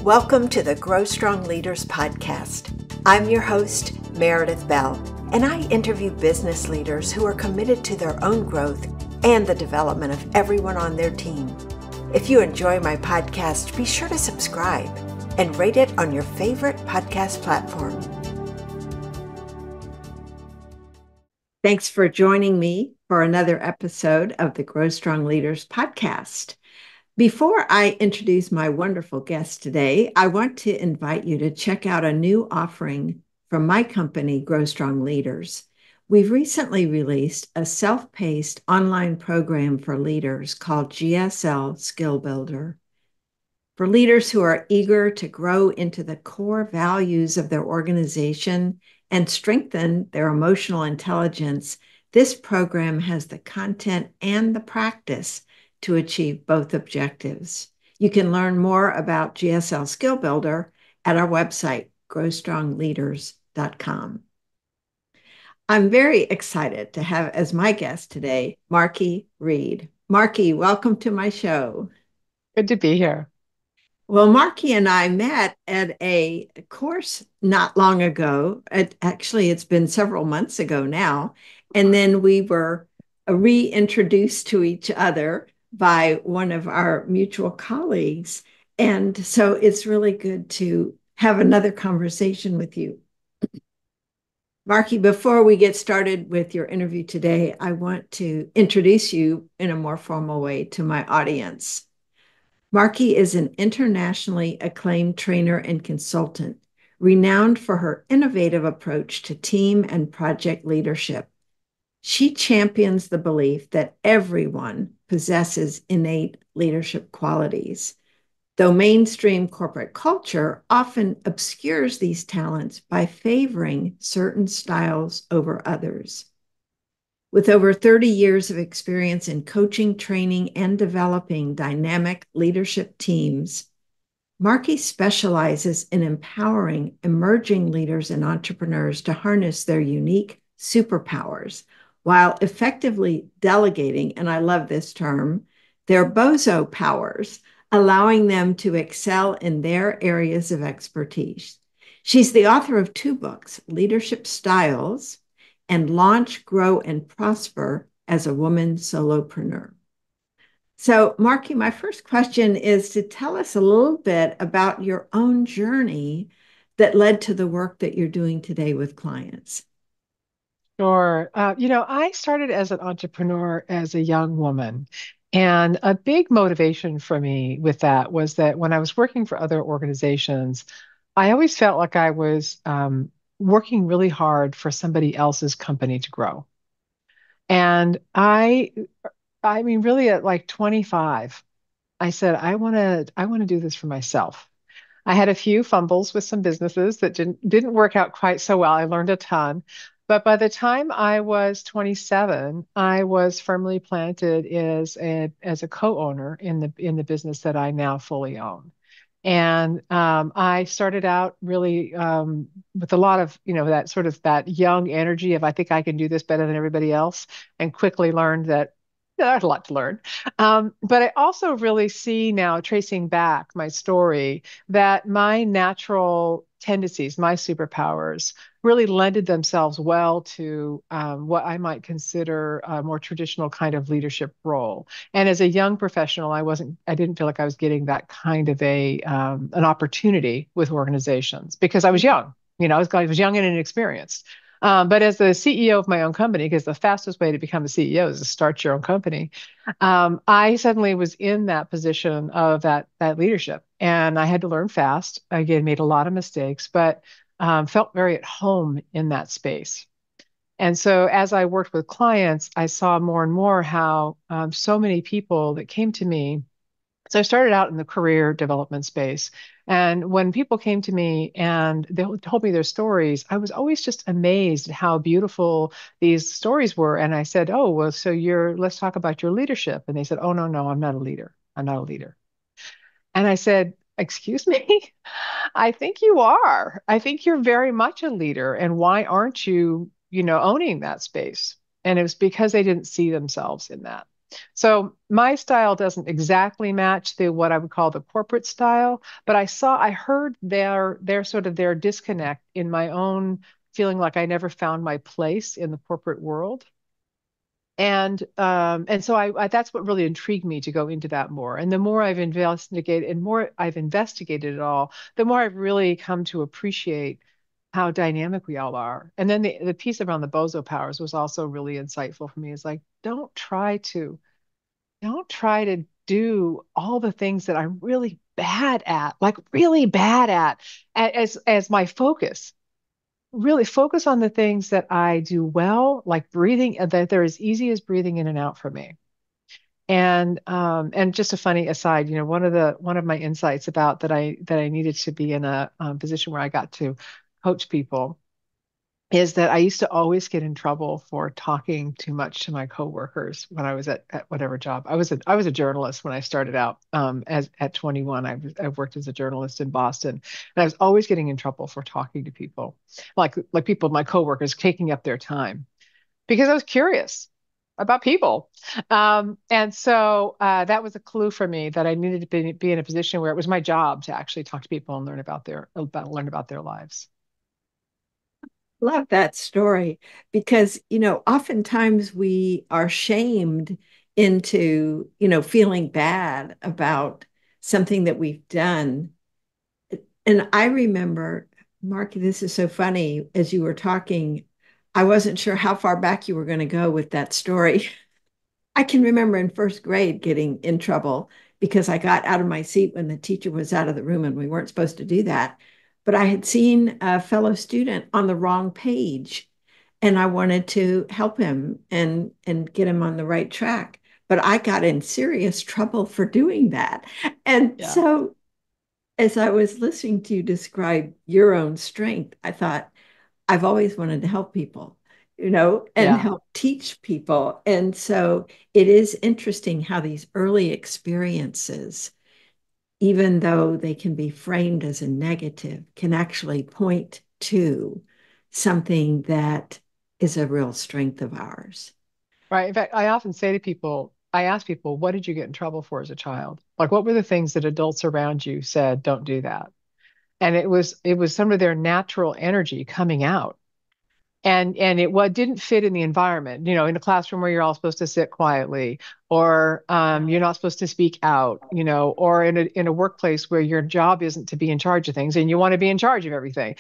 Welcome to the Grow Strong Leaders podcast. I'm your host, Meredith Bell, and I interview business leaders who are committed to their own growth and the development of everyone on their team. If you enjoy my podcast, be sure to subscribe and rate it on your favorite podcast platform. Thanks for joining me for another episode of the Grow Strong Leaders podcast. Before I introduce my wonderful guest today, I want to invite you to check out a new offering from my company, Grow Strong Leaders. We've recently released a self-paced online program for leaders called GSL Skill Builder. For leaders who are eager to grow into the core values of their organization and strengthen their emotional intelligence, this program has the content and the practice to achieve both objectives. You can learn more about GSL Skill Builder at our website, growstrongleaders.com. I'm very excited to have as my guest today, Markey Read. Markey, welcome to my show. Good to be here. Well, Markey and I met at a course not long ago. It's been several months ago now. And then we were reintroduced to each other by one of our mutual colleagues. And so it's really good to have another conversation with you. Markey, before we get started with your interview today, I want to introduce you in a more formal way to my audience. Markey is an internationally acclaimed trainer and consultant, renowned for her innovative approach to team and project leadership. She champions the belief that everyone possesses innate leadership qualities, though mainstream corporate culture often obscures these talents by favoring certain styles over others. With over 30 years of experience in coaching, training, and developing dynamic leadership teams, Markey specializes in empowering emerging leaders and entrepreneurs to harness their unique superpowers while effectively delegating, and I love this term, their bozopowers, allowing them to excel in their areas of expertise. She's the author of 2 books, Leadership Styles and Launch, Grow, and Prosper as a Woman Solopreneur. So, Markey, my first question is to tell us a little bit about your own journey that led to the work that you're doing today with clients. Sure. I started as an entrepreneur as a young woman. And a big motivation for me with that was that when I was working for other organizations, I always felt like I was working really hard for somebody else's company to grow. And I mean, really at like 25, I said, I want to do this for myself. I had a few fumbles with some businesses that didn't work out quite so well. I learned a ton. But by the time I was 27, I was firmly planted as a co-owner in the business that I now fully own. And I started out really with a lot of, that sort of that young energy of I think I can do this better than everybody else, and quickly learned that there's a lot to learn. But I also really see now, tracing back my story, that my natural tendencies, my superpowers, really lended themselves well to what I might consider a more traditional kind of leadership role. And as a young professional, I didn't feel like I was getting that kind of an opportunity with organizations because I was young. I was young and inexperienced. But as the CEO of my own company, because the fastest way to become a CEO is to start your own company, I suddenly was in that position of that leadership, and I had to learn fast. Again, made a lot of mistakes, but felt very at home in that space. And so as I worked with clients, I saw more and more how so many people that came to me. So I started out in the career development space. And when people came to me and they told me their stories, I was always just amazed at how beautiful these stories were. And I said, "Oh, well, so let's talk about your leadership." And they said, "Oh, no, no, I'm not a leader. I'm not a leader." And I said, "Excuse me? I think you are. I think you're very much a leader. And why aren't you, owning that space?" And it was because they didn't see themselves in that. So my style doesn't exactly match the what I would call the corporate style, but I heard their sort of their disconnect in my own feeling like I never found my place in the corporate world. And so I that's what really intrigued me to go into that more. And the more I've investigated and more I've investigated it all, the more I've really come to appreciate how dynamic we all are. And then the piece around the bozo powers was also really insightful for me. It's like, don't try to do all the things that I'm really bad at, like really bad at, as my focus. Really focus on the things that I do well, like breathing, that they're as easy as breathing in and out for me. And just a funny aside, one of my insights about that I needed to be in a position where I got to coach people is that I used to always get in trouble for talking too much to my coworkers when I was at whatever job. I was a journalist when I started out. As at 21, I worked as a journalist in Boston, and I was always getting in trouble for talking to people, like people, my coworkers, taking up their time because I was curious about people. And so that was a clue for me that I needed to be in a position where it was my job to actually talk to people and learn about their lives. Love that story because, oftentimes we are shamed into, feeling bad about something that we've done. And I remember, Marky, this is so funny. As you were talking, I wasn't sure how far back you were going to go with that story. I can remember in first grade getting in trouble because I got out of my seat when the teacher was out of the room and we weren't supposed to do that. But I had seen a fellow student on the wrong page and I wanted to help him and get him on the right track. But I got in serious trouble for doing that. And Yeah. so as I was listening to you describe your own strength, I thought, I've always wanted to help people, and Yeah. help teach people. And so it is interesting how these early experiences, even though they can be framed as a negative, can actually point to something that is a real strength of ours. Right. In fact, I often say to people, I ask people, what did you get in trouble for as a child? Like, what were the things that adults around you said, don't do that? And it was some of their natural energy coming out. And it what didn't fit in the environment, in a classroom where you're all supposed to sit quietly, or you're not supposed to speak out, or in a workplace where your job isn't to be in charge of things and you want to be in charge of everything.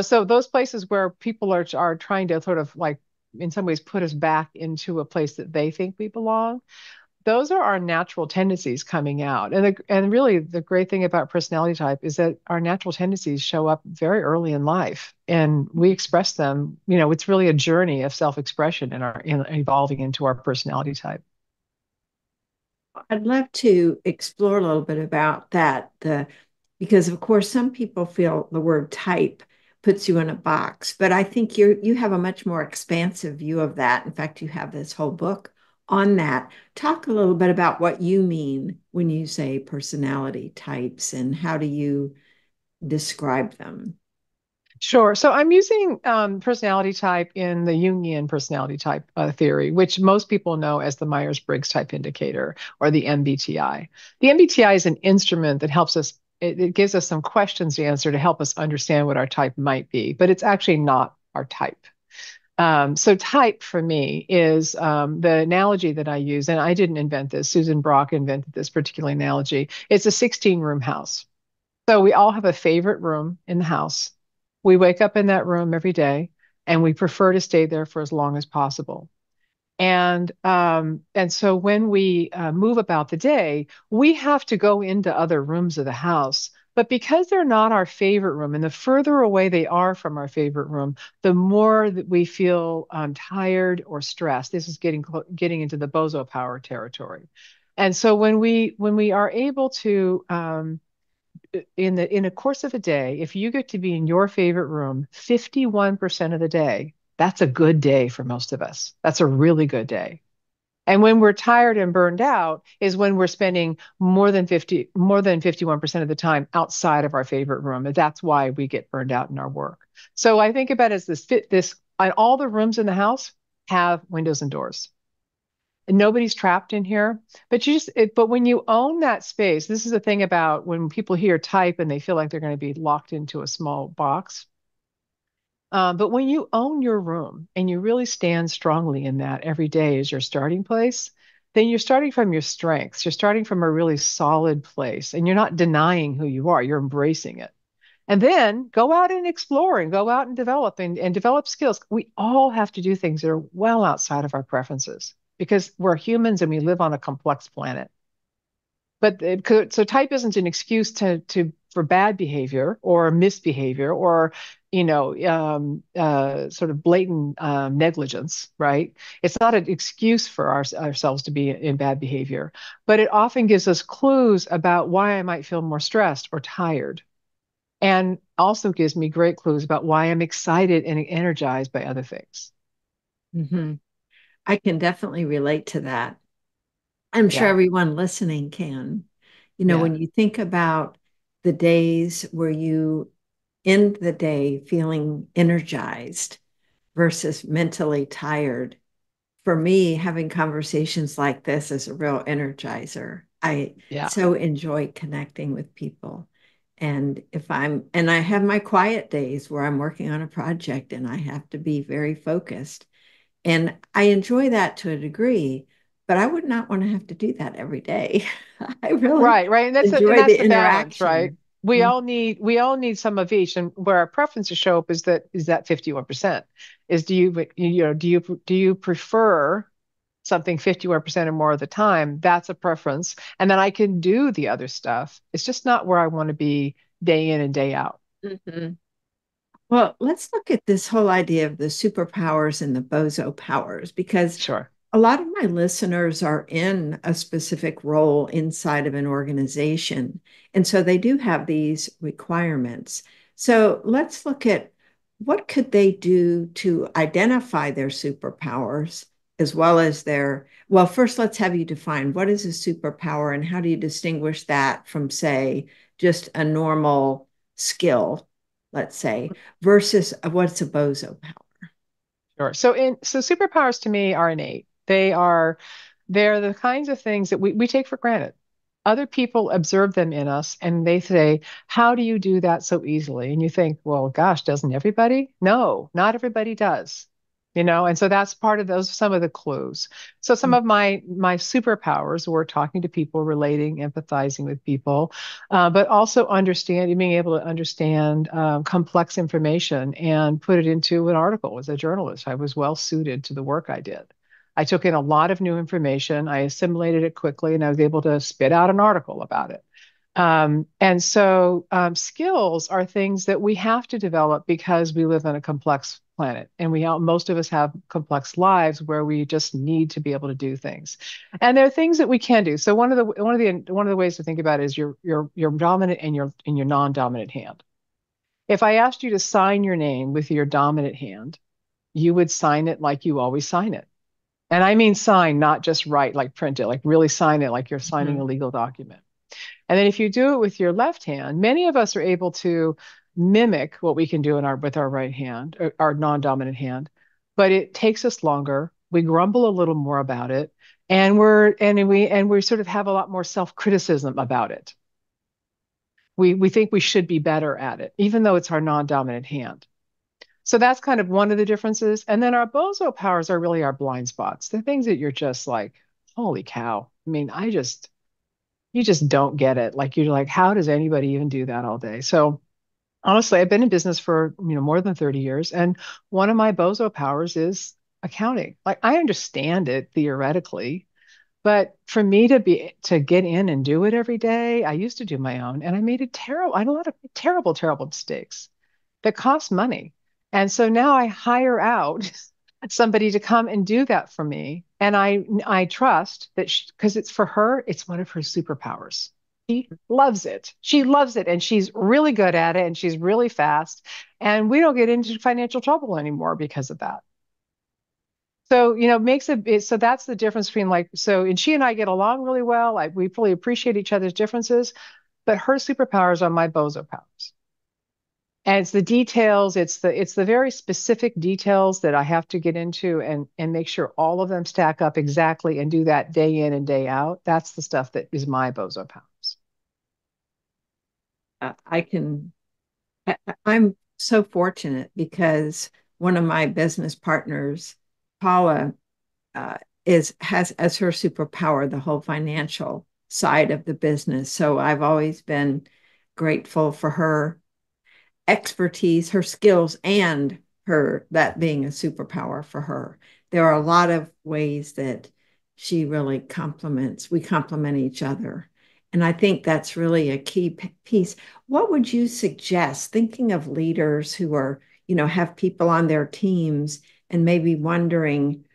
So those places where people are trying to sort of like in some ways put us back into a place that they think we belong, those are our natural tendencies coming out. And really the great thing about personality type is that our natural tendencies show up very early in life and we express them. It's really a journey of self-expression in evolving into our personality type. I'd love to explore a little bit about that. Because of course some people feel the word type puts you in a box, but I think you have a much more expansive view of that. In fact, you have this whole book on that. Talk a little bit about what you mean when you say personality types and how do you describe them? Sure. So I'm using personality type in the Jungian personality type theory, which most people know as the Myers-Briggs type indicator or the MBTI. The MBTI is an instrument that helps us, it gives us some questions to answer to help us understand what our type might be, but it's actually not our type. So type for me is the analogy that I use, and I didn't invent this. Susan Brock invented this particular analogy. It's a 16-room house. So we all have a favorite room in the house. We wake up in that room every day, and we prefer to stay there for as long as possible. And so when we move about the day, we have to go into other rooms of the house. But because they're not our favorite room, and the further away they are from our favorite room, the more that we feel tired or stressed. This is getting into the bozo power territory. And so when we are able to in a course of a day, if you get to be in your favorite room 51% of the day, that's a good day for most of us. That's a really good day. And when we're tired and burned out is when we're spending more than 51% of the time outside of our favorite room. And that's why we get burned out in our work. So I think about it as this and all the rooms in the house have windows and doors. and nobody's trapped in here. But but when you own that space, this is the thing about when people hear type and they feel like they're going to be locked into a small box. But when you own your room and you really stand strongly in that every day as your starting place, then you're starting from your strengths. You're starting from a really solid place and you're not denying who you are, you're embracing it. And then go out and explore and go out and develop and develop skills. We all have to do things that are well outside of our preferences because we're humans and we live on a complex planet. But so type isn't an excuse to for bad behavior or misbehavior or sort of blatant negligence, right? It's not an excuse for ourselves to be in bad behavior, but it often gives us clues about why I might feel more stressed or tired, and also gives me great clues about why I'm excited and energized by other things. Hmm. I can definitely relate to that. I'm sure Yeah, everyone listening can. yeah, When you think about the days where you end the day feeling energized versus mentally tired, for me, having conversations like this is a real energizer. I yeah. so enjoy connecting with people. And I have my quiet days where I'm working on a project and I have to be very focused. And I enjoy that to a degree, but I would not want to have to do that every day. I really Right, right. And enjoy that's the the balance, right? interaction. We all need some of each. And where our preferences show up is that 51%. Is do you prefer something 51% or more of the time? That's a preference. And then I can do the other stuff. It's just not where I want to be day in and day out. Mhm. Well, let's look at this whole idea of the superpowers and the bozo powers, because Sure. a lot of my listeners are in a specific role inside of an organization. And so they do have these requirements. So let's look at what could they do to identify their superpowers as well as well, first let's have you define what is a superpower and how do you distinguish that from, say, just a normal skill, let's say, versus what's a bozo power? Sure. So superpowers to me are innate. They're the kinds of things that we take for granted. Other people observe them in us and they say, how do you do that so easily? And you think, well, gosh, doesn't everybody? No, not everybody does. And so that's part of those, some of the clues. So some of my superpowers were talking to people, relating, empathizing with people, but also understanding, being able to understand complex information and put it into an article. As a journalist, I was well suited to the work I did. I took in a lot of new information, I assimilated it quickly, and I was able to spit out an article about it. And so skills are things that we have to develop because we live on a complex planet, and most of us have complex lives where we just need to be able to do things. And there are things that we can do. So one of the ways to think about it is your dominant and your non-dominant hand. If I asked you to sign your name with your dominant hand, you would sign it like you always sign it. And I mean sign, not just write, like print it, like really sign it like you're signing a Mhm. legal document. And then if you do it with your left hand, many of us are able to mimic what we can do with our right hand, or our non-dominant hand, but it takes us longer. We grumble a little more about it, and we sort of have a lot more self-criticism about it. We think we should be better at it, even though it's our non-dominant hand. So that's kind of one of the differences. And then our bozo powers are really our blind spots. The things that you're just like, holy cow. I mean, you just don't get it. Like you're like, how does anybody even do that all day? So honestly, I've been in business for, more than 30 years. And one of my bozo powers is accounting. Like I understand it theoretically, but for me to get in and do it every day, I used to do my own and I had a lot of terrible, terrible mistakes that cost money. And so now I hire out somebody to come and do that for me. And I trust that because it's for her, it's one of her superpowers. She loves it. She loves it and she's really good at it and she's really fast. And we don't get into financial trouble anymore because of that. So, so that's the difference between and she and I get along really well. We fully appreciate each other's differences, but her superpowers are my bozo powers. And it's the details, it's the very specific details that I have to get into and make sure all of them stack up exactly and do that day in and day out. That's the stuff that is my bozo powers. I can, I'm so fortunate because one of my business partners, Paula, uh, has as her superpower the whole financial side of the business. So I've always been grateful for her expertise, her skills, and her that being a superpower for her. There are a lot of ways that she really we complement each other. And I think that's really a key piece. What would you suggest, thinking of leaders who are, have people on their teams and maybe wondering,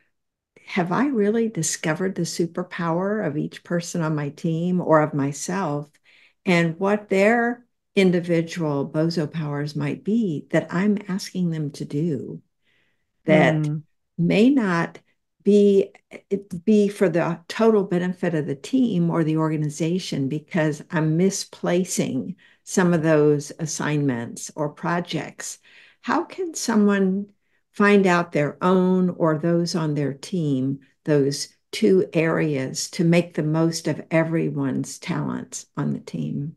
have I really discovered the superpower of each person on my team or of myself and what their individual bozo powers might be that I'm asking them to do that Hmm. may not be be for the total benefit of the team or the organization because I'm misplacing some of those assignments or projects. How can someone find out their own or those on their team, those two areas to make the most of everyone's talents on the team?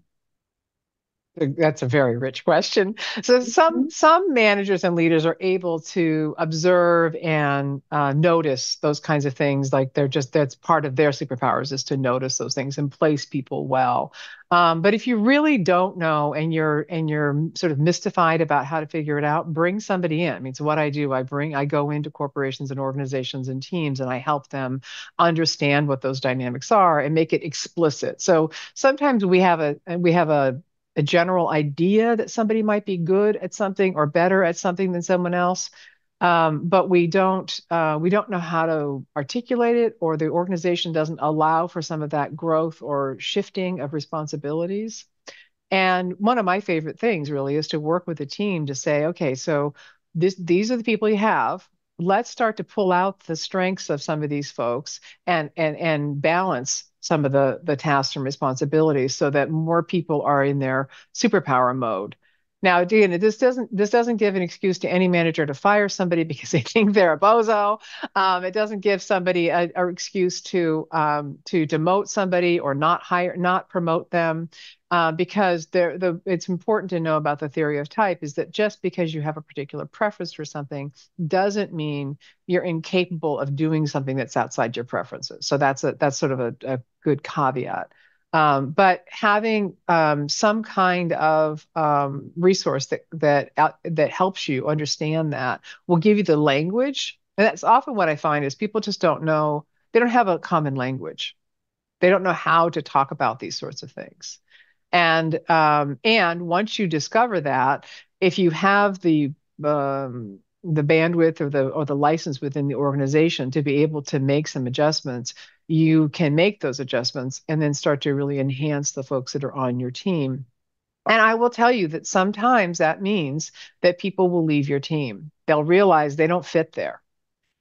That's a very rich question. So some Mhm. some managers and leaders are able to observe and notice those kinds of things. Like that's part of their superpowers is to notice those things and place people well. But if you really don't know and you're sort of mystified about how to figure it out, bring somebody in. I mean, so what I do, I go into corporations and organizations and teams and I help them understand what those dynamics are and make it explicit. So sometimes we have a general idea that somebody might be good at something or better at something than someone else, but we don't know how to articulate it, or the organization doesn't allow for some of that growth or shifting of responsibilities. And one of my favorite things really is to work with a team to say, okay, so these are the people you have. Let's start to pull out the strengths of some of these folks and balance some of the tasks and responsibilities so that more people are in their superpower mode. Now, again, this doesn't give an excuse to any manager to fire somebody because they think they're a bozo. It doesn't give somebody a excuse to demote somebody or not promote them, because it's important to know about the theory of type is that just because you have a particular preference for something doesn't mean you're incapable of doing something that's outside your preferences. So that's sort of a good caveat. But having some kind of resource that helps you understand that will give you the language. And that's often what I find is people just don't know, they don't have a common language. They don't know how to talk about these sorts of things. And once you discover that, if you have the bandwidth or the license within the organization to be able to make some adjustments, you can make those adjustments and then start to really enhance the folks that are on your team. And I will tell you that sometimes that means that people will leave your team. They'll realize they don't fit there.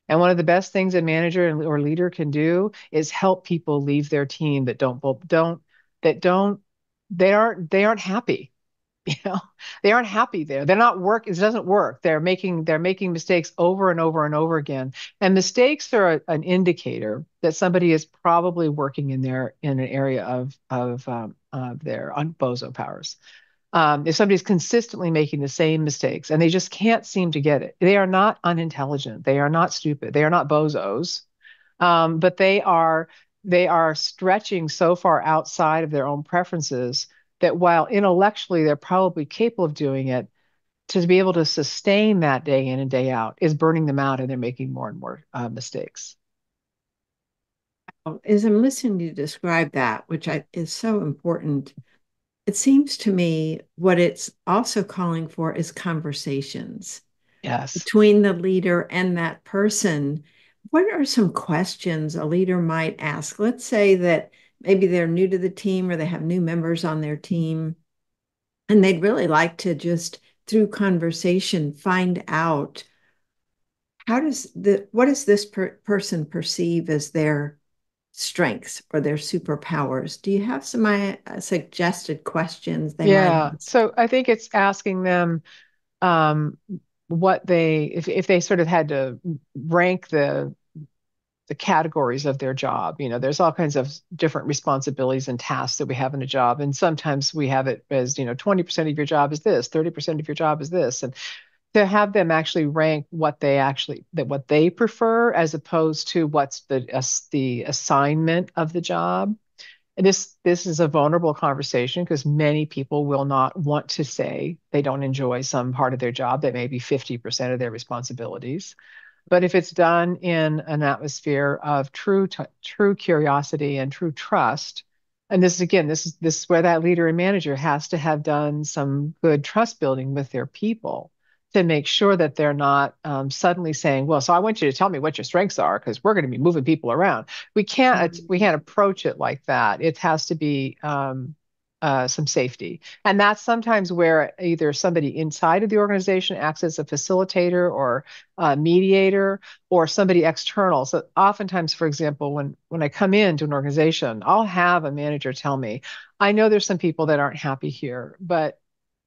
And one of the best things a manager or leader can do is help people leave their team that don't they aren't happy. You know, they aren't happy there. They're not work. It doesn't work. They're making mistakes over and over and over again. And mistakes are an indicator that somebody is probably working in an area of their bozo powers. If somebody's consistently making the same mistakes and they just can't seem to get it, they are not unintelligent. They are not stupid. They are not bozos, but they are stretching so far outside of their own preferences that while intellectually they're probably capable of doing it, to be able to sustain that day in and day out is burning them out, and they're making more and more mistakes. As I'm listening to you describe that, is so important, it seems to me what it's also calling for is conversations Yes. between the leader and that person. What are some questions a leader might ask? Let's say that maybe they're new to the team or they have new members on their team, and they'd really like to just through conversation find out what does this person perceive as their strengths or their superpowers. Do you have some suggested questions they might Yeah. ask? So I think it's asking them um, what they, if they sort of had to rank the categories of their job. There's all kinds of different responsibilities and tasks that we have in a job. And sometimes we have it as, 20% of your job is this, 30% of your job is this. And to have them actually rank what they prefer as opposed to what's the assignment of the job. And this is a vulnerable conversation because many people will not want to say they don't enjoy some part of their job that may be 50% of their responsibilities. But if it's done in an atmosphere of true curiosity and true trust, and this is where that leader and manager has to have done some good trust building with their people to make sure that they're not suddenly saying, "Well, so I want you to tell me what your strengths are because we're going to be moving people around." We can't approach it like that. It has to be some safety. And that's sometimes where either somebody inside of the organization acts as a facilitator or a mediator, or somebody external. So oftentimes, for example, when I come into an organization, I'll have a manager tell me, I know there's some people that aren't happy here, but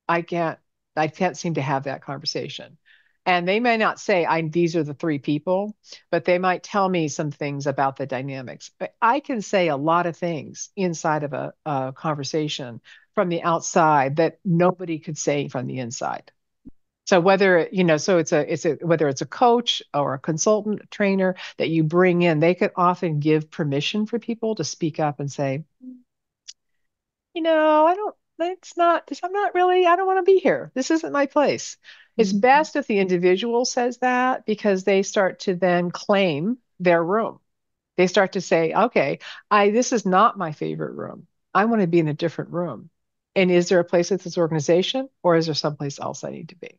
I can't I can't seem to have that conversation. And they may not say these are the three people, but they might tell me some things about the dynamics. But I can say a lot of things inside of a conversation from the outside that nobody could say from the inside. So so it's a whether it's a coach or a consultant, a trainer that you bring in, they could often give permission for people to speak up and say, I don't, it's not, this, I'm not really, I don't want to be here. This isn't my place. It's Mhm. best if the individual says that because they start to then claim their room. They start to say, okay, this is not my favorite room. I want to be in a different room. And is there a place at this organization or is there someplace else I need to be?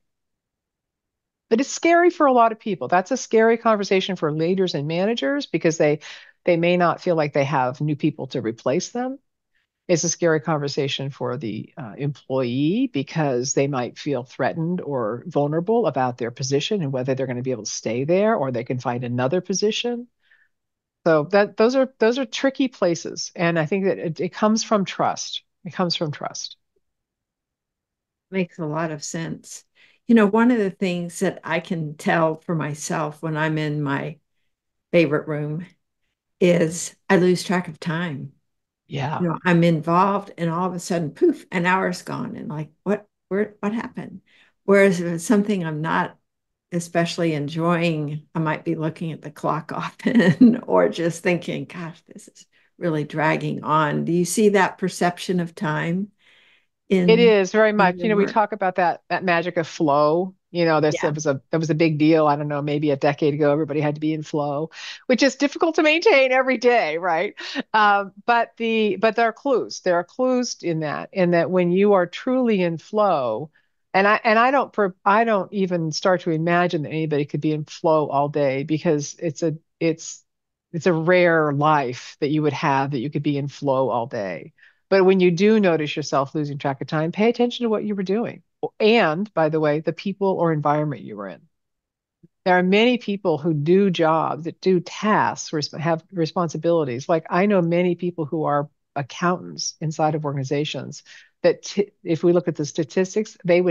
But it's scary for a lot of people. That's a scary conversation for leaders and managers because they may not feel like they have new people to replace them. It's a scary conversation for the employee because they might feel threatened or vulnerable about their position and whether they're going to be able to stay there or they can find another position. So those are tricky places, and I think that it comes from trust. It comes from trust. Makes a lot of sense. One of the things that I can tell for myself when I'm in my favorite room is I lose track of time. Yeah. I'm involved and all of a sudden, poof, an hour's gone. And like, what happened? Whereas if it's something I'm not especially enjoying, I might be looking at the clock often or just thinking, gosh, this is really dragging on. Do you see that perception of time It in is very in much, your we work? talk about that magic of flow. That Yeah. was a big deal. I don't know, maybe a decade ago, everybody had to be in flow, which is difficult to maintain every day, right? But there are clues. There are clues in that when you are truly in flow, and I don't even start to imagine that anybody could be in flow all day because it's a rare life that you would have that you could be in flow all day. But when you do notice yourself losing track of time, pay attention to what you were doing. And by the way, the people or environment you were in. There are many people who do jobs, that do tasks, have responsibilities. Like I know many people who are accountants inside of organizations that if we look at the statistics, they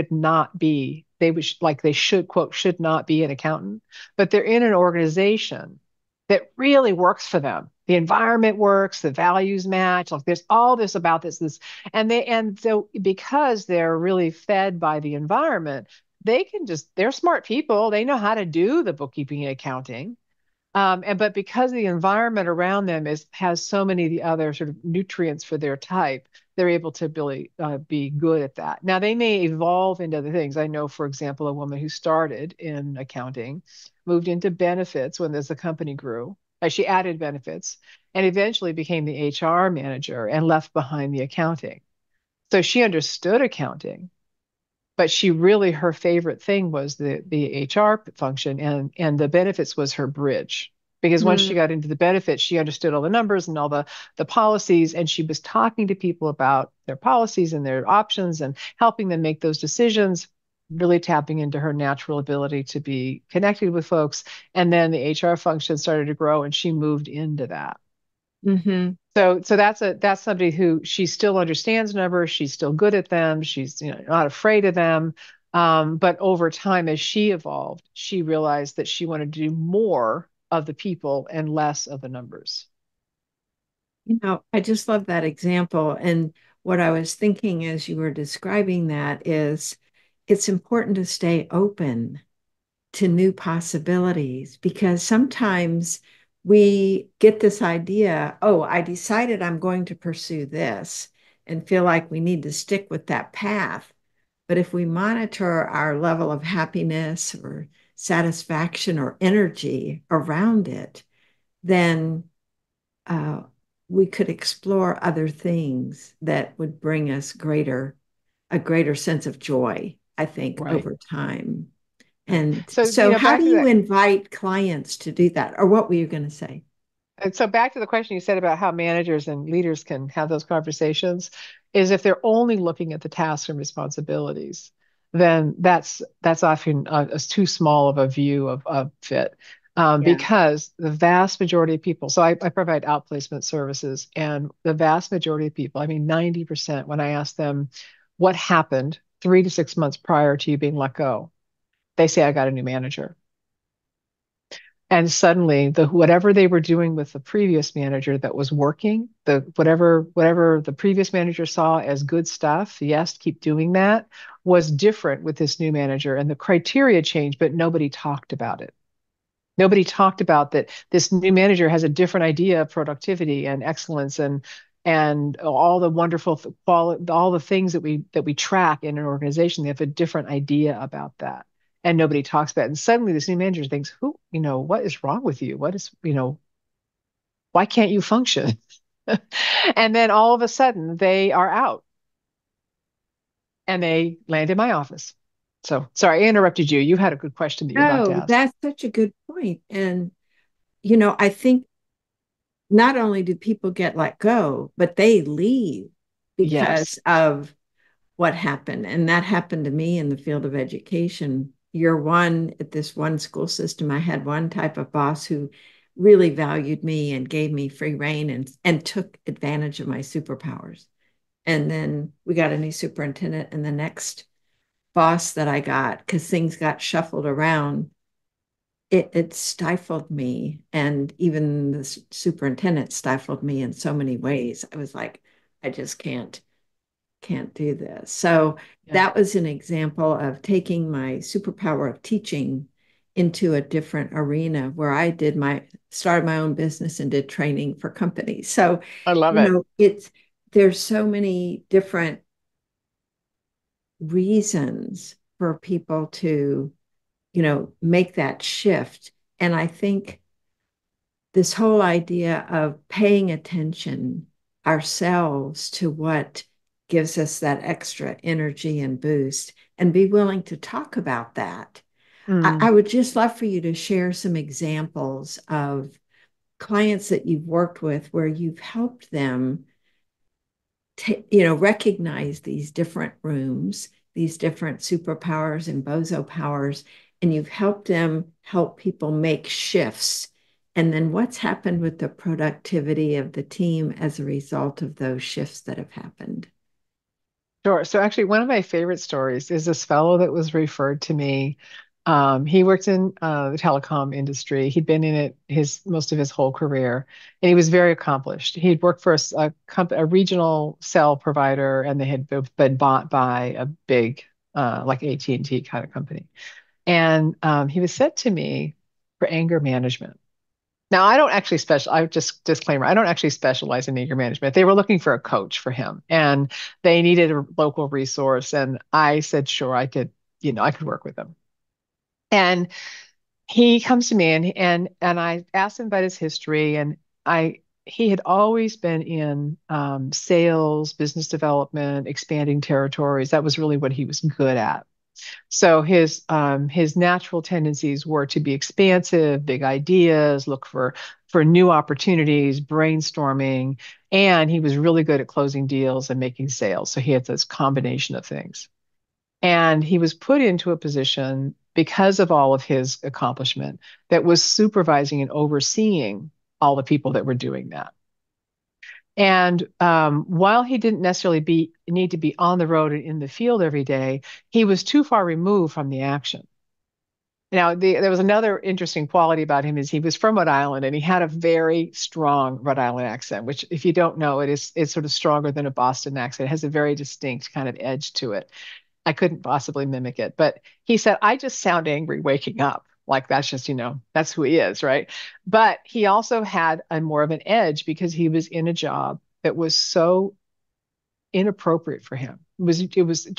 should, quote, should not be an accountant, but they're in an organization that really works for them. The environment works, the values match. Like there's all this about this, and so because they're really fed by the environment, they're smart people. They know how to do the bookkeeping and accounting. But because the environment around them has so many of the other sort of nutrients for their type, they're able to really be good at that. Now they may evolve into other things. I know, for example, a woman who started in accounting, moved into benefits when as the company grew. She added benefits and eventually became the HR manager and left behind the accounting. So she understood accounting, but her favorite thing was the HR function, and the benefits was her bridge because once she got Mm. into the benefits she understood all the numbers and all the policies, and she was talking to people about their policies and their options and helping them make those decisions, really tapping into her natural ability to be connected with folks. And then the HR function started to grow and she moved into that. Hmm. So that's somebody who she still understands numbers, she's still good at them, she's not afraid of them. But over time, as she evolved, she realized that she wanted to do more of the people and less of the numbers. I just love that example. And what I was thinking as you were describing that is it's important to stay open to new possibilities because sometimes we get this idea, oh, I decided I'm going to pursue this and feel like we need to stick with that path. But if we monitor our level of happiness or satisfaction or energy around it, then uh, we could explore other things that would bring us a greater sense of joy, I think, Right. over time. Right. And So, so, how back do to you that. invite clients to do that? Or what were you going to say? And so back to the question you said about how managers and leaders can have those conversations is if they're only looking at the tasks and responsibilities, then that's often too small of a view of fit. Yeah. Because the vast majority of people, so I provide outplacement services, and the vast majority of people, I mean 90%, when I ask them what happened 3 to 6 months prior to you being let go, they say I got a new manager. And suddenly the whatever they were doing with the previous manager that was working, the whatever the previous manager saw as good stuff, yes, keep doing that, was different with this new manager. And the criteria changed, but nobody talked about it. Nobody talked about that this new manager has a different idea of productivity and excellence and all the wonderful quality, all the things that we track in an organization. They have a different idea about that, and nobody talks about it. And suddenly, this new manager thinks, "Who, what is wrong with you? What is, why can't you function?" And then all of a sudden, they are out and they land in my office. So sorry, I interrupted you. You had a good question that you were about to No, ask. that's such a good point. And, I think not only do people get let go, but they leave Yes, because of what happened. And that happened to me in the field of education. Year one, at this one school system, I had one type of boss who really valued me and gave me free rein and took advantage of my superpowers. And then we got a new superintendent, and the next boss that I got, because things got shuffled around, it stifled me. And even the superintendent stifled me in so many ways. I was like, I just can't do this. So yeah, that was an example of taking my superpower of teaching into a different arena where I started my own business and did training for companies. So, I love it. there's so many different reasons for people to, make that shift. And I think this whole idea of paying attention ourselves to what gives us that extra energy and boost and be willing to talk about that. I Mm. would just love for you to share some examples of clients that you've worked with where you've helped them recognize these different rooms, these different superpowers and bozopowers, and you've helped them help people make shifts. And then what's happened with the productivity of the team as a result of those shifts that have happened? Sure. So actually, one of my favorite stories is this fellow that was referred to me. He worked in the telecom industry. He'd been in it his most of his whole career, and he was very accomplished. He'd worked for a regional cell provider, and they had been bought by a big, like AT&T kind of company. And he was sent to me for anger management. Now, I don't actually I just disclaimer, I don't actually specialize in anger management. They were looking for a coach for him and they needed a local resource. And I said, sure, I could work with them. And he comes to me and I asked him about his history and he had always been in sales, business development, expanding territories. That was really what he was good at. So his natural tendencies were to be expansive, big ideas, look for new opportunities, brainstorming, and he was really good at closing deals and making sales. So he had this combination of things. And he was put into a position because of all of his accomplishment that was supervising and overseeing all the people that were doing that. And while he didn't necessarily need to be on the road and in the field every day, he was too far removed from the action. Now, there was another interesting quality about him is he was from Rhode Island and he had a very strong Rhode Island accent, which if you don't know, it's sort of stronger than a Boston accent. It has a very distinct kind of edge to it. I couldn't possibly mimic it, but he said, I just sound angry waking up. Like that's just, that's who he is, right? But he also had a more of an edge because he was in a job that was so inappropriate for him. It was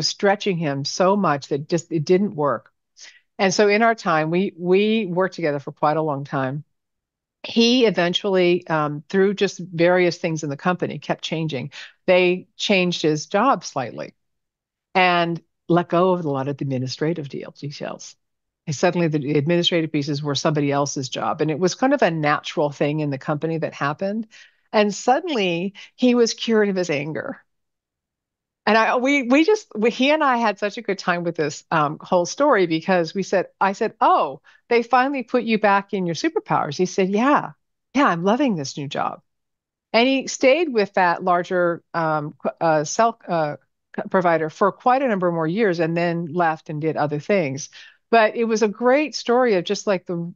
stretching him so much that just it didn't work. And so in our time, we worked together for quite a long time. He eventually, through just various things in the company, kept changing. They changed his job slightly and let go of a lot of the administrative details. And suddenly, the administrative pieces were somebody else's job, and it was kind of a natural thing in the company that happened. And suddenly, he was cured of his anger. And he and I had such a good time with this whole story because I said, oh, they finally put you back in your superpowers. He said, yeah, I'm loving this new job. And he stayed with that larger cell provider for quite a number more years and then left and did other things. But it was a great story of just like the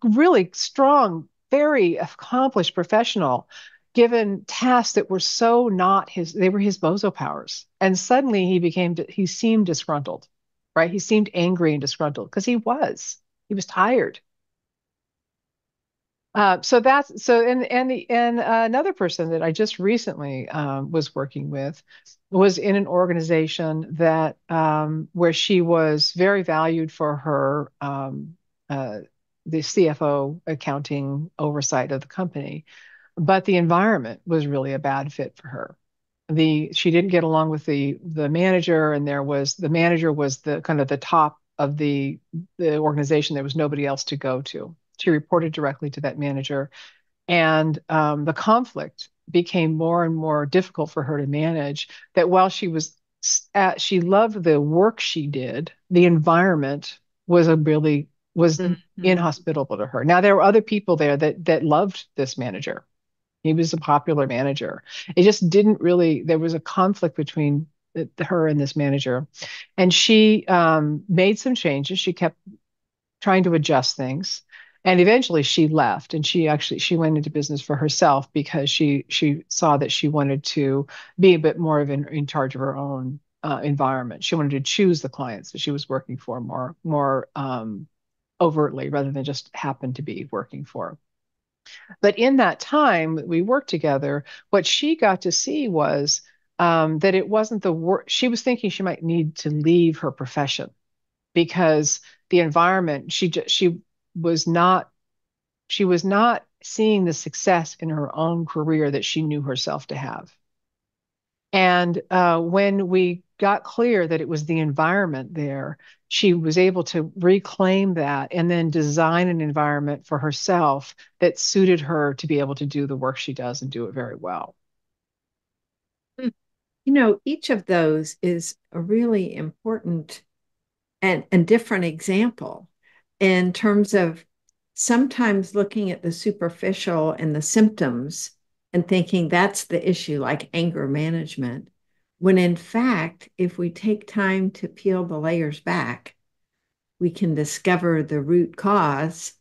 really strong, very accomplished professional given tasks that were so not his, they were his bozo powers. And suddenly he seemed disgruntled, right? He seemed angry and disgruntled because he was tired. And another person that I just recently was working with was in an organization that where she was very valued for her uh, the CFO accounting oversight of the company, but the environment was really a bad fit for her. She didn't get along with the manager, and the manager was the kind of the top of the organization. There was nobody else to go to. She reported directly to that manager, and the conflict became more and more difficult for her to manage. That while she loved the work she did, the environment was Mhm. inhospitable to her. Now there were other people there that loved this manager. He was a popular manager. It just didn't really. There was a conflict between her and this manager, and she made some changes. She kept trying to adjust things. And eventually she left and she went into business for herself because she saw that she wanted to be a bit more of in charge of her own environment. She wanted to choose the clients that she was working for more overtly rather than just happen to be working for. But in that time we worked together, what she got to see was that it wasn't the work. She was thinking she might need to leave her profession because the environment was not she was not seeing the success in her own career that she knew herself to have. And when we got clear that it was the environment there, she was able to reclaim that and then design an environment for herself that suited her to be able to do the work she does and do it very well. Each of those is a really important and different example in terms of sometimes looking at the superficial and the symptoms and thinking that's the issue, like anger management, when in fact, if we take time to peel the layers back, we can discover the root cause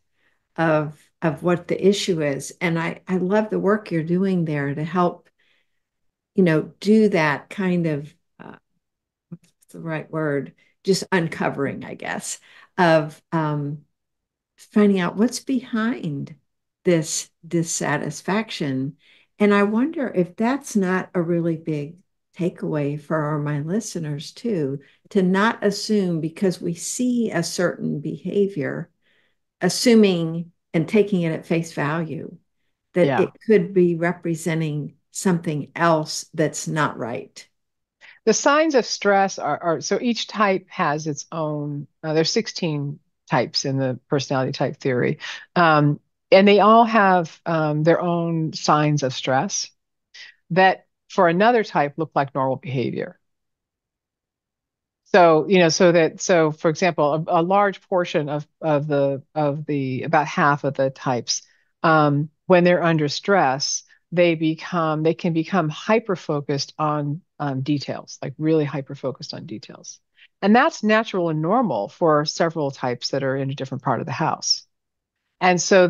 of what the issue is. And I love the work you're doing there to help, do that kind of what's the right word? Just uncovering, I guess, of finding out what's behind this dissatisfaction. And I wonder if that's not a really big takeaway for my listeners too, to not assume because we see a certain behavior, assuming and taking it at face value, that Yeah. it could be representing something else that's not right. The signs of stress are so each type has its own, there's 16 types in the personality type theory. And they all have their own signs of stress that for another type look like normal behavior. So for example, a large portion of the about half of the types, when they're under stress, they can become hyper focused on details, like really hyper focused on details. And that's natural and normal for several types that are in a different part of the house. And so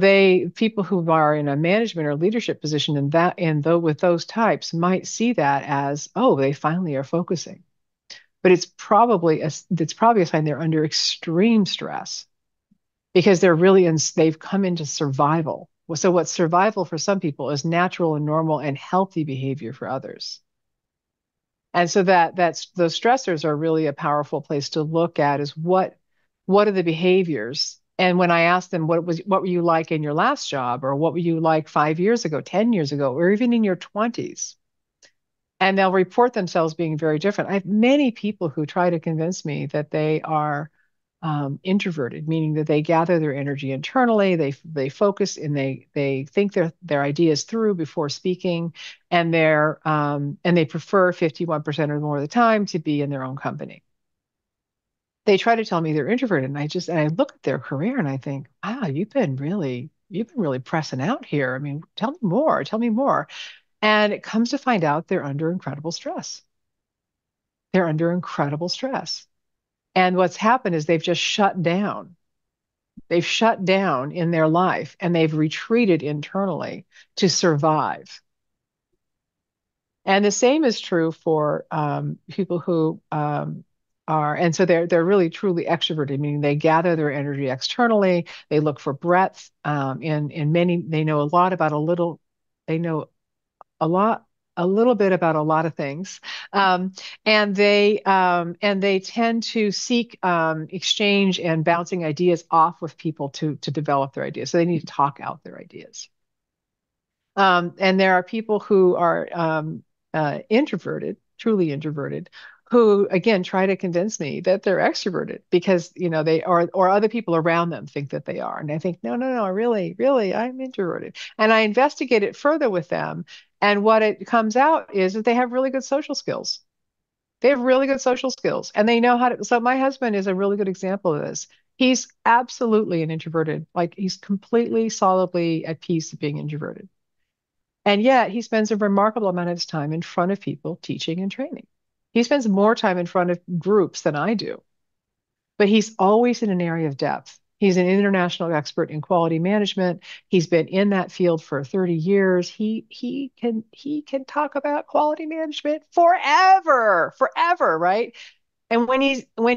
people who are in a management or leadership position in though with those types might see that as, oh, they finally are focusing. But it's probably a sign they're under extreme stress because they've come into survival. So what's survival for some people is natural and normal and healthy behavior for others. And so that's those stressors are really a powerful place to look at is what are the behaviors? And when I ask them what were you like in your last job, or what were you like 5 years ago, 10 years ago, or even in your 20s, and they'll report themselves being very different. I have many people who try to convince me that they are introverted, meaning that they gather their energy internally, they focus and they think their ideas through before speaking, and they prefer 51% or more of the time to be in their own company. They try to tell me they're introverted, and I look at their career and I think, wow, you've been really pressing out here. I mean, tell me more. And it comes to find out they're under incredible stress. They're under incredible stress. And what's happened is they've just shut down. They've shut down in their life and they've retreated internally to survive. And the same is true for people who and so they're really truly extroverted, meaning they gather their energy externally. They look for breadth in many. They know a lot about a little. They know a lot a little bit about a lot of things, and they tend to seek exchange and bouncing ideas off with people to develop their ideas. So they need to talk out their ideas. And there are people who are introverted, truly introverted, who again try to convince me that they're extroverted because they or other people around them think that they are. And I think, no, no, no, really, I'm introverted. And I investigate it further with them. And what it comes out is that they have really good social skills. They have really good social skills and they know how to. So my husband is a really good example of this. He's absolutely an introverted, like he's completely solidly at peace being introverted. And yet he spends a remarkable amount of his time in front of people teaching and training. He spends more time in front of groups than I do, but he's always in an area of depth. He's an international expert in quality management. He's been in that field for 30 years. He can talk about quality management forever, forever, right? And when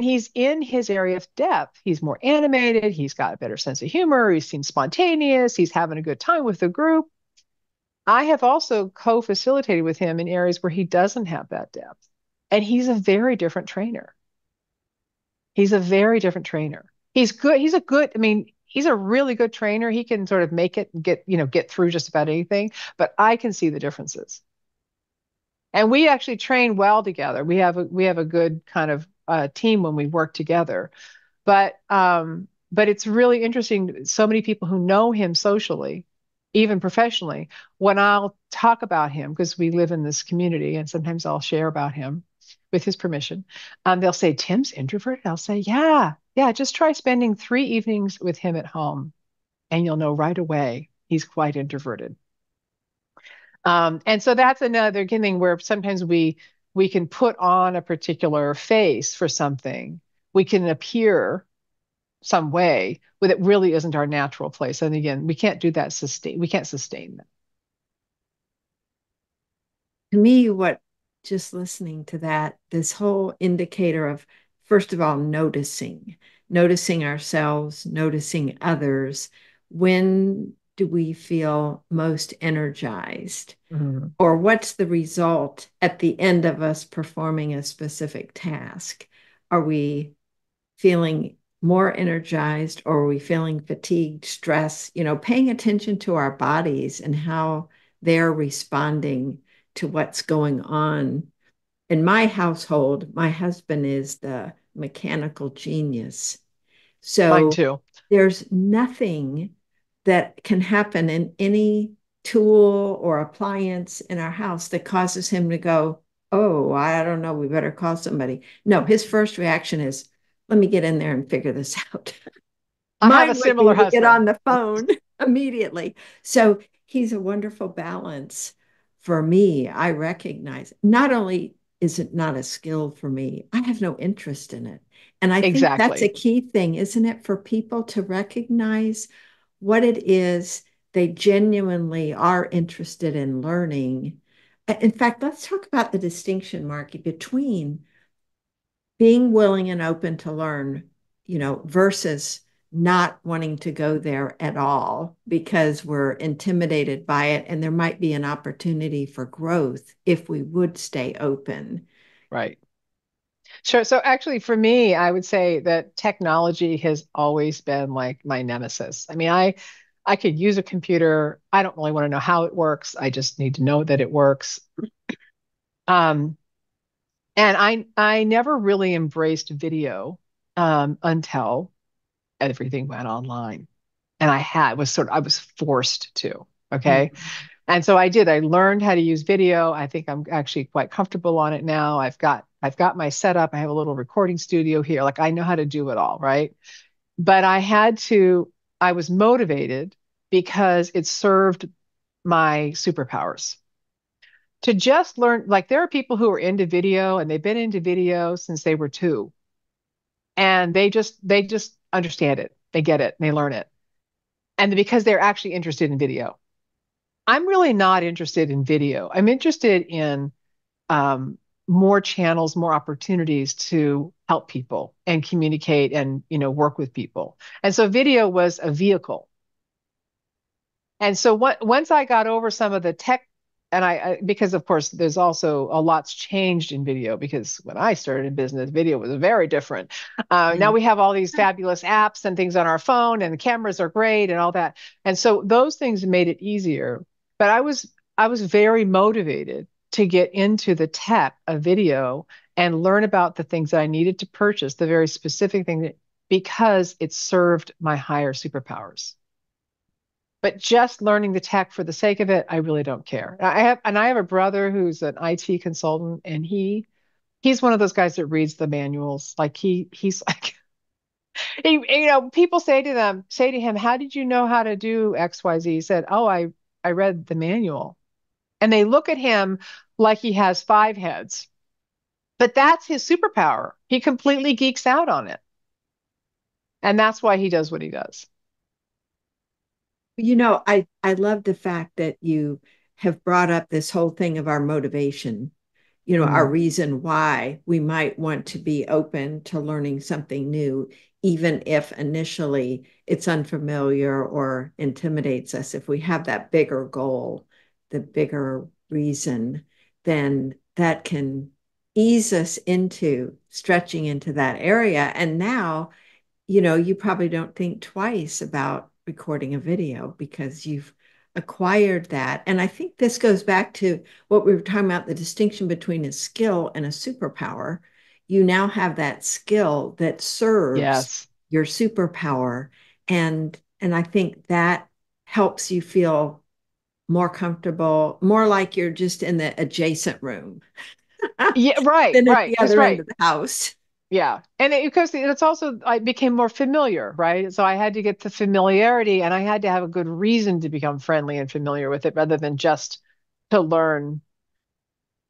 he's in his area of depth, he's more animated, he's got a better sense of humor, he seems spontaneous, he's having a good time with the group. I have also co-facilitated with him in areas where he doesn't have that depth. And he's a very different trainer. He's a very different trainer. He's good. I mean, he's a really good trainer. He can sort of make it and get through just about anything, but I can see the differences. And we actually train well together. We have a good kind of team when we work together. But it's really interesting. So many people who know him socially, even professionally, when I'll talk about him, because we live in this community, and sometimes I'll share about him with his permission. They'll say, Tim's introverted. I'll say, yeah, yeah, just try spending 3 evenings with him at home, and you'll know right away he's quite introverted. And so that's another thing where sometimes we can put on a particular face for something. We can appear some way, but it really isn't our natural place. And again, we can't do that we can't sustain that. To me, what just listening to that, this whole indicator of, first of all, noticing ourselves, noticing others. When do we feel most energized? Mhm. Or what's the result at the end of us performing a specific task? Are we feeling more energized or are we feeling fatigued, stress? Paying attention to our bodies and how they're responding to what's going on. In my household, my husband is the mechanical genius. Mine So too. there's nothing that can happen in any tool or appliance in our house that causes him to go, oh, I don't know, we better call somebody. No, his first reaction is, let me get in there and figure this out. I have a Mine would be similar to get husband. on the phone immediately. So he's a wonderful balance for me, I recognize not only is it not a skill for me, I have no interest in it. And I think that's a Exactly. key thing, isn't it, for people to recognize what it is they genuinely are interested in learning. In fact, let's talk about the distinction, Marky, between being willing and open to learn, versus not wanting to go there at all because we're intimidated by it. And there might be an opportunity for growth if we would stay open. Right. Sure. So actually, for me, I would say that technology has always been like my nemesis. I mean, I could use a computer. I don't really want to know how it works. I just need to know that it works. Um, and I never really embraced video until everything went online. And I was forced to. Okay. Mm. And so I did. I learned how to use video. I think I'm actually quite comfortable on it now. I've got my setup. I have a little recording studio here. Like I know how to do it all, right? But I was motivated because it served my superpowers. To just learn, like there are people who are into video and they've been into video since they were two. And they just understand it. They get it, and they learn it. And because they're actually interested in video. I'm really not interested in video. I'm interested in um, more channels, more opportunities to help people and communicate and work with people. And so video was a vehicle. And so once I got over some of the tech, and because of course there's also a lot's changed in video because when I started in business, video was very different. Now Yeah. we have all these fabulous apps and things on our phone, and the cameras are great and all that. And so those things made it easier. But I was very motivated to get into the tech of video and learn about the things that I needed to purchase, the very specific thing because it served my higher superpowers. But just learning the tech for the sake of it, I really don't care. I have a brother who's an IT consultant, and he's one of those guys that reads the manuals. Like he's like people say to him, "How did you know how to do XYZ?" He said, "Oh, I read the manual." And they look at him like he has five heads. But that's his superpower. He completely geeks out on it. And that's why he does what he does. I love the fact that you have brought up this whole thing of our motivation, our Mm, reason why we might want to be open to learning something new, even if initially it's unfamiliar or intimidates us. If we have that bigger goal, the bigger reason, then that can ease us into stretching into that area. And now you probably don't think twice about recording a video because you've acquired that. And I think this goes back to what we were talking about, the distinction between a skill and a superpower. You now have that skill that serves yes. your superpower. And I think that helps you feel more comfortable, more like you're just in the adjacent room Yeah, right, than at right. the Because other end right. of the house. Yeah. And because it's also, I became more familiar, right? So I had to get the familiarity and I had to have a good reason to become friendly and familiar with it rather than just to learn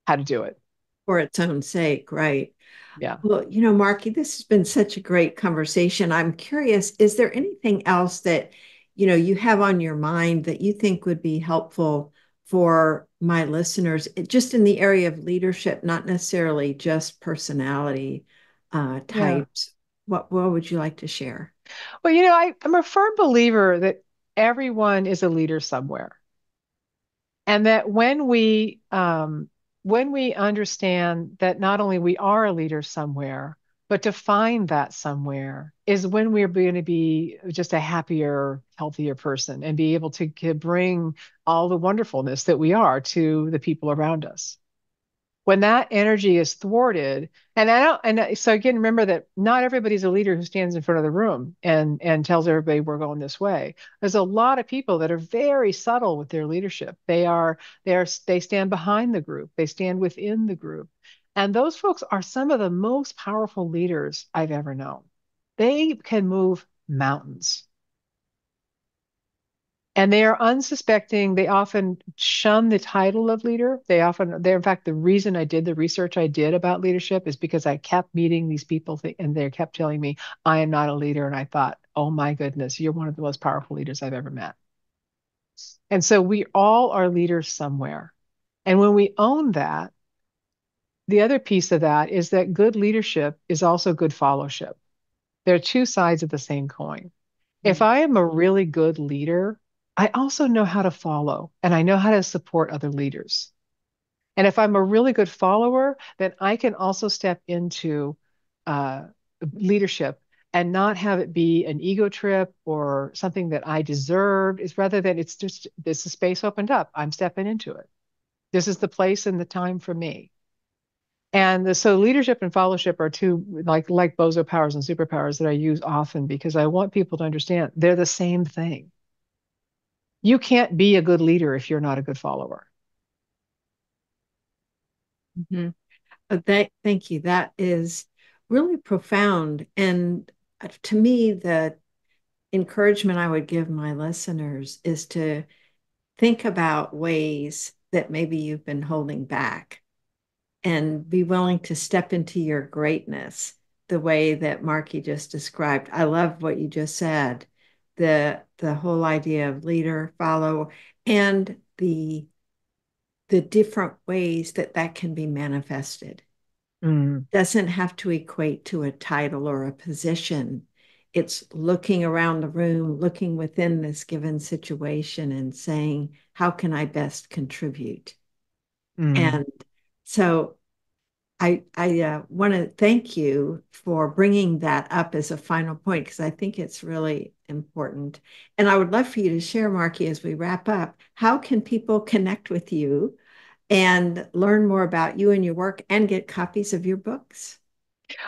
how to do it. For its own sake, right? Yeah. Well, Marky, this has been such a great conversation. I'm curious, is there anything else that, you have on your mind that you think would be helpful for my listeners, just in the area of leadership, not necessarily just personality Yeah. types? What would you like to share? Well, I'm a firm believer that everyone is a leader somewhere. And that when we understand that not only we are a leader somewhere, but to find that somewhere is when we're going to be just a happier, healthier person and be able to bring all the wonderfulness that we are to the people around us. When that energy is thwarted, and I don't, so again, remember that not everybody's a leader who stands in front of the room and tells everybody we're going this way. There's a lot of people that are very subtle with their leadership. They stand behind the group, they stand within the group, and those folks are some of the most powerful leaders I've ever known. They can move mountains. And they are unsuspecting. They often shun the title of leader. They're, in fact, the reason I did the research I did about leadership is because I kept meeting these people and they kept telling me, I am not a leader. And I thought, oh my goodness, you're one of the most powerful leaders I've ever met. And so we all are leaders somewhere. And when we own that, the other piece of that is that good leadership is also good fellowship. They're two sides of the same coin. If I am a really good leader, I also know how to follow and I know how to support other leaders. And if I'm a really good follower, then I can also step into uh, leadership and not have it be an ego trip or something that I deserved. Is rather than it's just this is space opened up. I'm stepping into it. This is the place and the time for me. So leadership and fellowship are two like bozopowers and superpowers that I use often because I want people to understand they're the same thing. You can't be a good leader if you're not a good follower. Mhm. Thank you. That is really profound. And to me, the encouragement I would give my listeners is to think about ways that maybe you've been holding back and be willing to step into your greatness the way that Markey just described. I love what you just said. The whole idea of leader, follow, and the different ways that that can be manifested. Mm, Doesn't have to equate to a title or a position. It's looking around the room, looking within this given situation and saying, how can I best contribute? mm. And so I want to thank you for bringing that up as a final point because I think it's really important. And I would love for you to share, Markey, as we wrap up, how can people connect with you and learn more about you and your work and get copies of your books?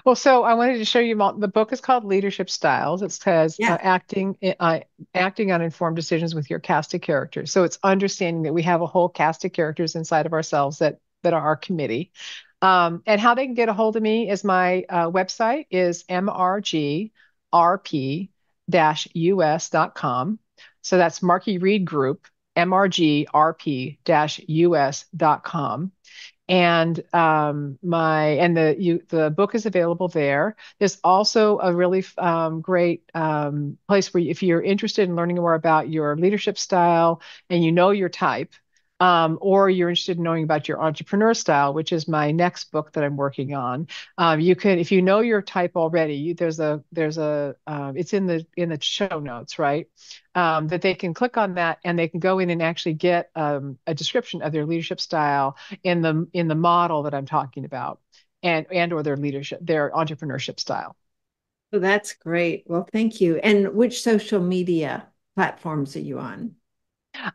Well, so I wanted to show you the book is called Leadership Styles. It says Yeah. acting on informed decisions with your cast of characters. So it's understanding that we have a whole cast of characters inside of ourselves that are our committee. And how they can get a hold of me is my website is mrgrp-us.com. So that's Markey Read Group, mrgrp-us.com. The book is available there. There's also a really great place where if you're interested in learning more about your leadership style and you know your type, or you're interested in knowing about your entrepreneur style, which is my next book that I'm working on. You can, if you know your type already, it's in the show notes, right? That they can click on that and they can go in and actually get a description of their leadership style in the model that I'm talking about, and or their entrepreneurship style. So that's great. Well, thank you. And which social media platforms are you on?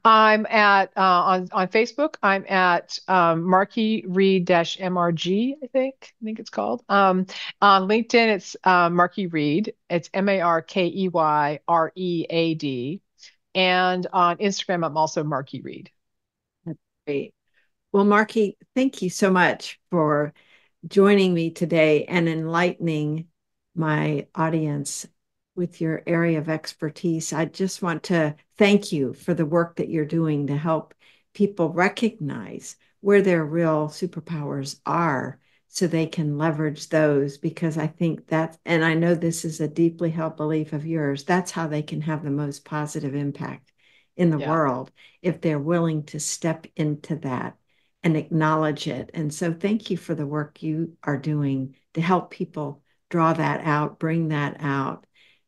I'm at on Facebook. I'm at Markey Read MRG. I think it's called. On LinkedIn, it's Markey Read. It's MarkeyRead. And on Instagram, I'm also Markey Read. That's great. Well, Markey, thank you so much for joining me today and enlightening my audience with your area of expertise. I just want to thank you for the work that you're doing to help people recognize where their real superpowers are so they can leverage those because I think that, and I know this is a deeply held belief of yours, that's how they can have the most positive impact in the Yeah, world if they're willing to step into that and acknowledge it. And so thank you for the work you are doing to help people draw that out, bring that out,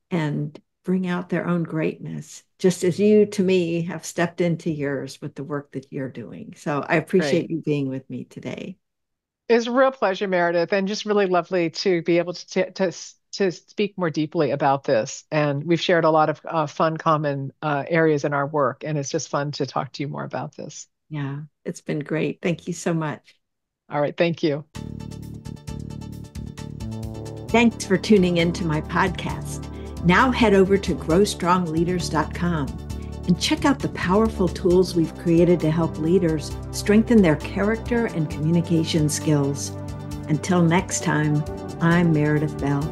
and bring out their own greatness, just as you, to me, have stepped into yours with the work that you're doing. So I great. appreciate you being with me today. It's a real pleasure, Meredith, and just really lovely to be able to speak more deeply about this. And we've shared a lot of fun, common areas in our work, and it's just fun to talk to you more about this. Yeah, it's been great. Thank you so much. All right, thank you. Thanks for tuning in to my podcast. Now head over to growstrongleaders.com and check out the powerful tools we've created to help leaders strengthen their character and communication skills. Until next time, I'm Meredith Bell.